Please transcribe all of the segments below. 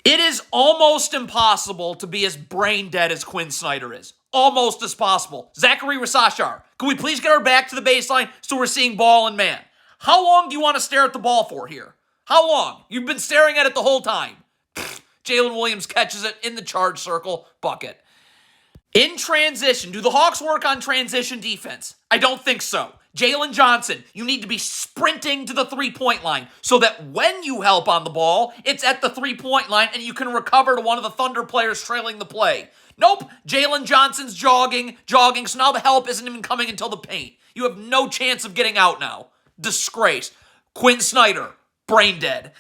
It is almost impossible to be as brain dead as Quinn Snyder is. Almost as possible. Zachary Rasachar, can we please get our back to the baseline so we're seeing ball and man? How long do you want to stare at the ball for here? How long? You've been staring at it the whole time. Jalen Williams catches it in the charge circle. Bucket. In transition, do the Hawks work on transition defense? I don't think so. Jalen Johnson, you need to be sprinting to the three-point line so that when you help on the ball, it's at the three-point line and you can recover to one of the Thunder players trailing the play. Nope, Jalen Johnson's jogging, so now the help isn't even coming until the paint. You have no chance of getting out now. Disgrace. Quinn Snyder, brain dead.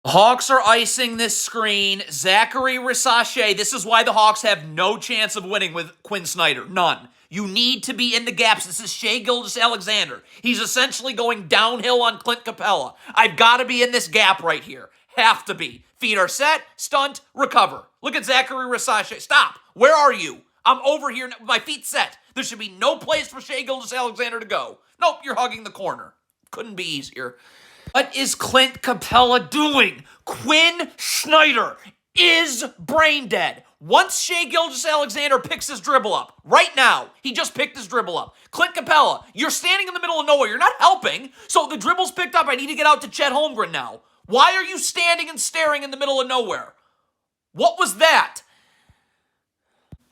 Hawks are icing this screen. Zachary Rasachar, this is why the Hawks have no chance of winning with Quinn Snyder. None. You need to be in the gaps. This is Shai Gilgeous-Alexander. He's essentially going downhill on Clint Capella. I've got to be in this gap right here. Have to be. Feet are set, stunt, recover. Look at Zachary Rasachar. Stop. Where are you? I'm over here. My feet set. There should be no place for Shai Gilgeous-Alexander to go. Nope, you're hugging the corner. Couldn't be easier. What is Clint Capella doing? Quinn Snyder is brain dead. Once Shai Gilgeous-Alexander picks his dribble up, right now, he just picked his dribble up. Clint Capella, you're standing in the middle of nowhere. You're not helping. So the dribble's picked up. I need to get out to Chet Holmgren now. Why are you standing and staring in the middle of nowhere? What was that?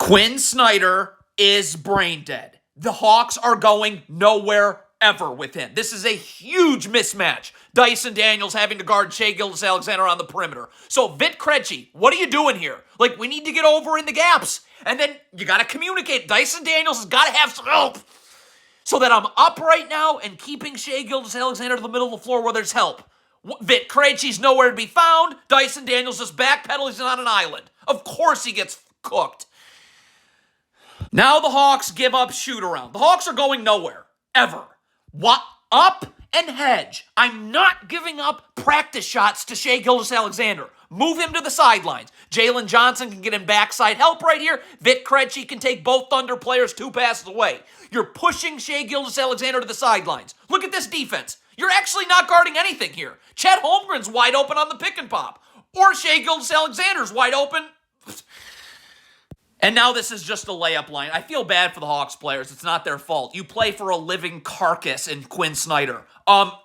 Quinn Snyder is brain dead. The Hawks are going nowhere ever with him. This is a huge mismatch. Dyson Daniels having to guard Shai Gilgeous-Alexander on the perimeter. So Vit Krejci, what are you doing here? Like, we need to get over in the gaps. And then you got to communicate. Dyson Daniels has got to have some help. So that I'm up right now and keeping Shai Gilgeous-Alexander to the middle of the floor where there's help. Vit Krejci's nowhere to be found. Dyson Daniels just backpedals. He's on an island. Of course he gets cooked. Now the Hawks give up shoot around. The Hawks are going nowhere. Ever. What? Up and hedge. I'm not giving up practice shots to Shai Gilgeous-Alexander. Move him to the sidelines. Jalen Johnson can get him backside help right here. Vit Krejci can take both Thunder players 2 passes away. You're pushing Shai Gilgeous-Alexander to the sidelines. Look at this defense. You're actually not guarding anything here. Chet Holmgren's wide open on the pick and pop. Or Shai Gilgeous-Alexander's wide open. And now this is just a layup line. I feel bad for the Hawks players. It's not their fault. You play for a living carcass in Quinn Snyder.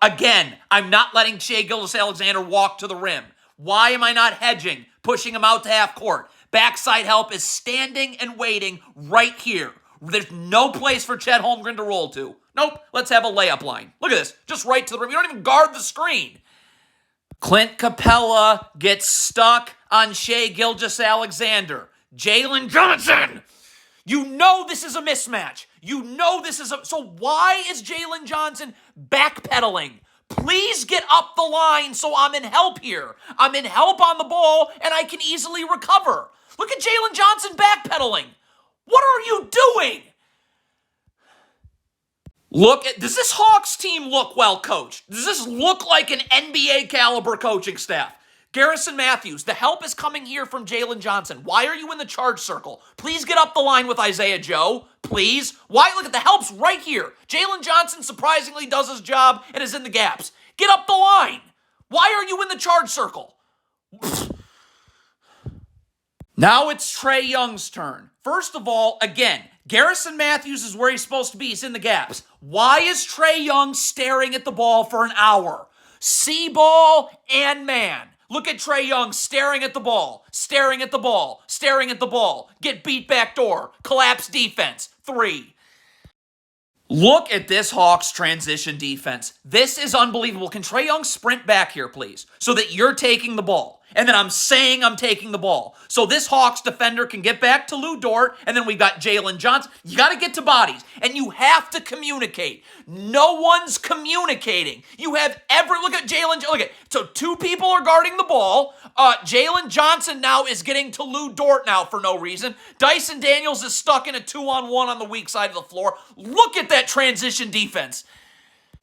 Again, I'm not letting Shai Gilgeous-Alexander walk to the rim. Why am I not hedging, pushing him out to half court? Backside help is standing and waiting right here. There's no place for Chet Holmgren to roll to. Nope, let's have a layup line. Look at this, just right to the rim. You don't even guard the screen. Clint Capella gets stuck on Shai Gilgeous-Alexander. Jalen Johnson! You know this is a mismatch. You know this is a... So why is Jalen Johnson backpedaling? Please get up the line so I'm in help here. I'm in help on the ball and I can easily recover. Look at Jalen Johnson backpedaling. What are you doing? Does this Hawks team look well coached? Does this look like an NBA caliber coaching staff? Garrison Matthews, the help is coming here from Jalen Johnson. Why are you in the charge circle? Please get up the line with Isaiah Joe. Please. Why? Look at the help's right here. Jalen Johnson surprisingly does his job and is in the gaps. Get up the line. Why are you in the charge circle? Now it's Trae Young's turn. First of all, again, Garrison Matthews is where he's supposed to be. He's in the gaps. Why is Trae Young staring at the ball for an hour? See ball and man. Look at Trae Young staring at the ball, staring at the ball, staring at the ball. Get beat back door. Collapse defense. 3. Look at this Hawks transition defense. This is unbelievable. Can Trae Young sprint back here, please? So that you're taking the ball. And then I'm saying I'm taking the ball. So this Hawks defender can get back to Lou Dort. And then we've got Jalen Johnson. You got to get to bodies. And you have to communicate. No one's communicating. You have look at Jalen. Look at, so 2 people are guarding the ball. Jalen Johnson now is getting to Lou Dort now for no reason. Dyson Daniels is stuck in a 2-on-1 on the weak side of the floor. Look at that transition defense.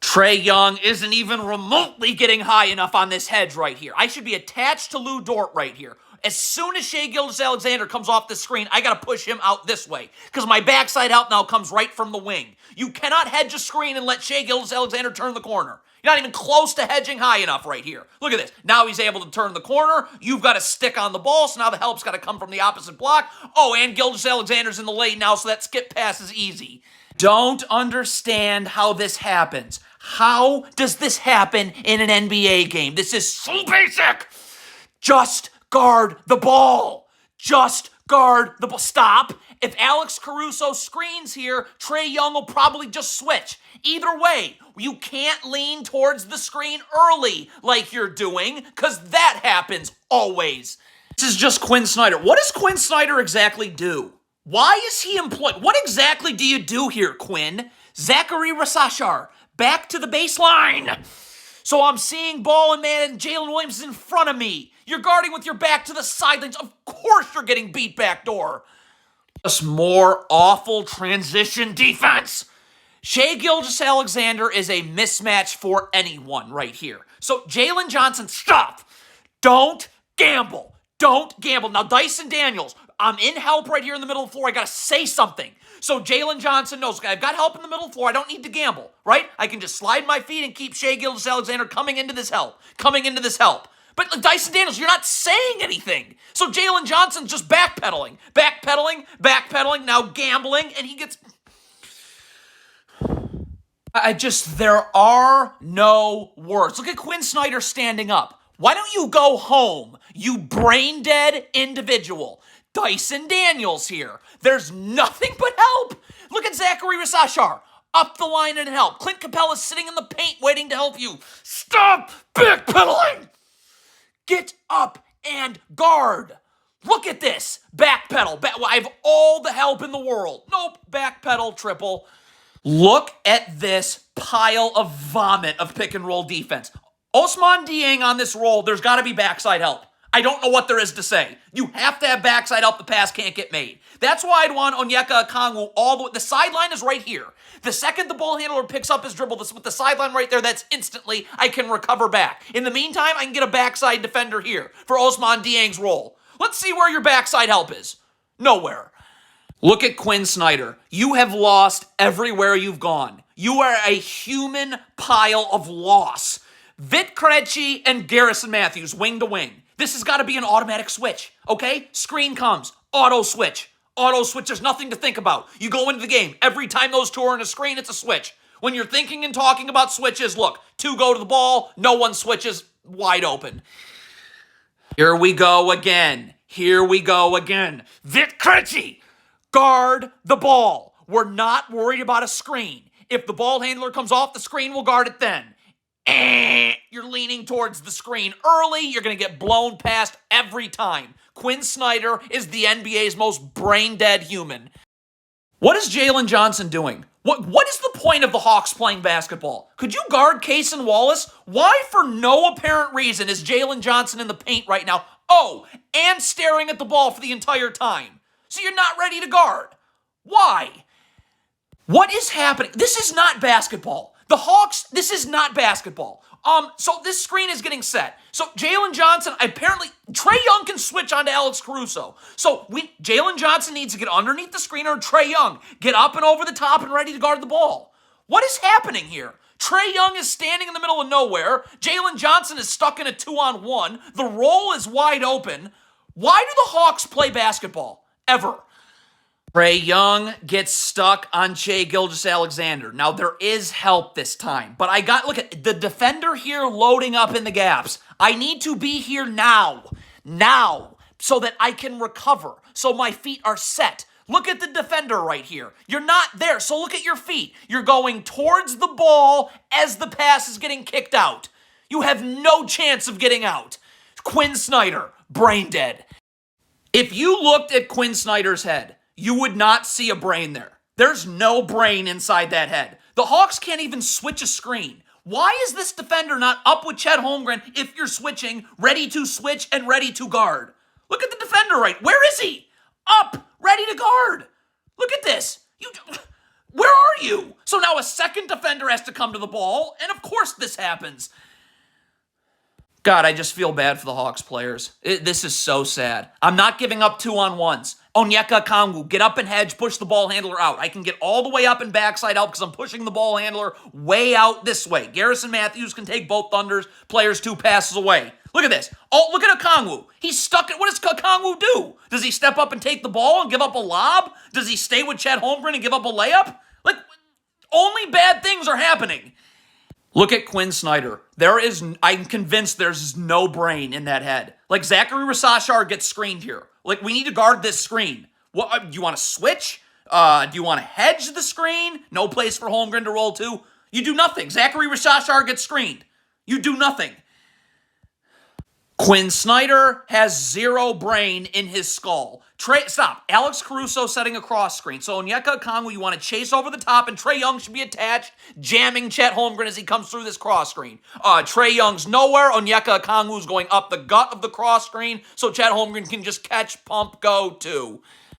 Trae Young isn't even remotely getting high enough on this hedge right here. I should be attached to Lou Dort right here. As soon as Shai Gilgeous-Alexander comes off the screen, I got to push him out this way because my backside help now comes right from the wing. You cannot hedge a screen and let Shai Gilgeous-Alexander turn the corner. You're not even close to hedging high enough right here. Look at this. Now he's able to turn the corner. You've got to stick on the ball, so now the help's got to come from the opposite block. Oh, and Gilgeous-Alexander's in the lane now, so that skip pass is easy. Don't understand how this happens. How does this happen in an NBA game? This is so basic. Just guard the ball. Just guard the ball. Stop. If Alex Caruso screens here, Trae Young will probably just switch. Either way, you can't lean towards the screen early like you're doing, because that happens always. This is just Quinn Snyder. What does Quinn Snyder exactly do? Why is he employed? What exactly do you do here, Quinn? Zachary Rasashar, back to the baseline. So I'm seeing ball and man, and Jalen Williams is in front of me. You're guarding with your back to the sidelines. Of course you're getting beat backdoor. Just more awful transition defense. Shai Gilgeous-Alexander is a mismatch for anyone right here. So Jalen Johnson, stop. Don't gamble. Don't gamble. Now Dyson Daniels, I'm in help right here in the middle of the floor. I got to say something. So Jalen Johnson knows, I've got help in the middle of the floor. I don't need to gamble, right? I can just slide my feet and keep Shai Gilgeous-Alexander coming into this help. But Dyson Daniels, you're not saying anything. So Jalen Johnson's just backpedaling, now gambling, and he gets... there are no words. Look at Quinn Snyder standing up. Why don't you go home, you brain-dead individual? Dyson Daniels here. There's nothing but help. Look at Zachary Rasashar. Up the line and help. Clint Capella's sitting in the paint waiting to help you. Stop backpedaling. Get up and guard. Look at this. Backpedal. I have all the help in the world. Nope. Backpedal, triple. Look at this pile of vomit of pick and roll defense. Ousmane Dieng on this roll, there's got to be backside help. I don't know what there is to say. You have to have backside help. The pass can't get made. That's why I'd want Onyeka Okongwu all the way. The sideline is right here. The second the ball handler picks up his dribble, with the sideline right there, that's instantly I can recover back. In the meantime, I can get a backside defender here for Ousmane Dieng's role. Let's see where your backside help is. Nowhere. Look at Quinn Snyder. You have lost everywhere you've gone. You are a human pile of loss. Vit Krejci and Garrison Matthews, wing to wing. This has got to be an automatic switch, okay? Screen comes, auto switch. Auto switch, there's nothing to think about. You go into the game. Every time those two are in a screen, it's a switch. When you're thinking and talking about switches, look, two go to the ball, no one switches, wide open. Here we go again. Vit Krejci, guard the ball. We're not worried about a screen. If the ball handler comes off the screen, we'll guard it then. You're leaning towards the screen early. You're going to get blown past every time. Quinn Snyder is the NBA's most brain-dead human. What is Jalen Johnson doing? What is the point of the Hawks playing basketball? Could you guard Cason Wallace? Why, for no apparent reason, is Jalen Johnson in the paint right now? Oh, and staring at the ball for the entire time. So you're not ready to guard. Why? What is happening? This is not basketball. The Hawks, this is not basketball. So this screen is getting set. So Jalen Johnson, apparently, Trae Young can switch onto Alex Caruso. So Jalen Johnson needs to get underneath the screen, or Trae Young get up and over the top and ready to guard the ball. What is happening here? Trae Young is standing in the middle of nowhere. Jalen Johnson is stuck in a 2-on-1. The roll is wide open. Why do the Hawks play basketball? Ever? Trae Young gets stuck on Shai Gilgeous-Alexander. Now, there is help this time, but look at the defender here loading up in the gaps. I need to be here now, so that I can recover, so my feet are set. Look at the defender right here. You're not there, so look at your feet. You're going towards the ball as the pass is getting kicked out. You have no chance of getting out. Quinn Snyder, brain dead. If you looked at Quinn Snyder's head, you would not see a brain there. There's no brain inside that head. The Hawks can't even switch a screen. Why is this defender not up with Chet Holmgren if you're switching, ready to switch and ready to guard? Look at the defender where is he? Up, ready to guard. Look at this. Where are you? So now a second defender has to come to the ball, and of course this happens. God, I just feel bad for the Hawks players. This is so sad. I'm not giving up 2-on-1s. Onyeka Okongwu, get up and hedge, push the ball handler out. I can get all the way up and backside out because I'm pushing the ball handler way out this way. Garrison Matthews can take both Thunder's players 2 passes away. Look at this. Oh, look at Okongwu. He's stuck at, what does Okongwu do? Does he step up and take the ball and give up a lob? Does he stay with Chet Holmgren and give up a layup? Like, only bad things are happening. Look at Quinn Snyder. I'm convinced there's no brain in that head. Like, Zachary Rasashar gets screened here. Like, we need to guard this screen. What, do you want to switch? Do you want to hedge the screen? No place for Holmgren to roll to? You do nothing. Zachary Rasashar gets screened. You do nothing. Quinn Snyder has zero brain in his skull. Stop. Alex Caruso setting a cross screen. So Onyeka Okongwu, you want to chase over the top, and Trae Young should be attached, jamming Chet Holmgren as he comes through this cross screen. Trae Young's nowhere. Onyeka Okongwu's going up the gut of the cross screen, so Chet Holmgren can just catch, pump, go, 2.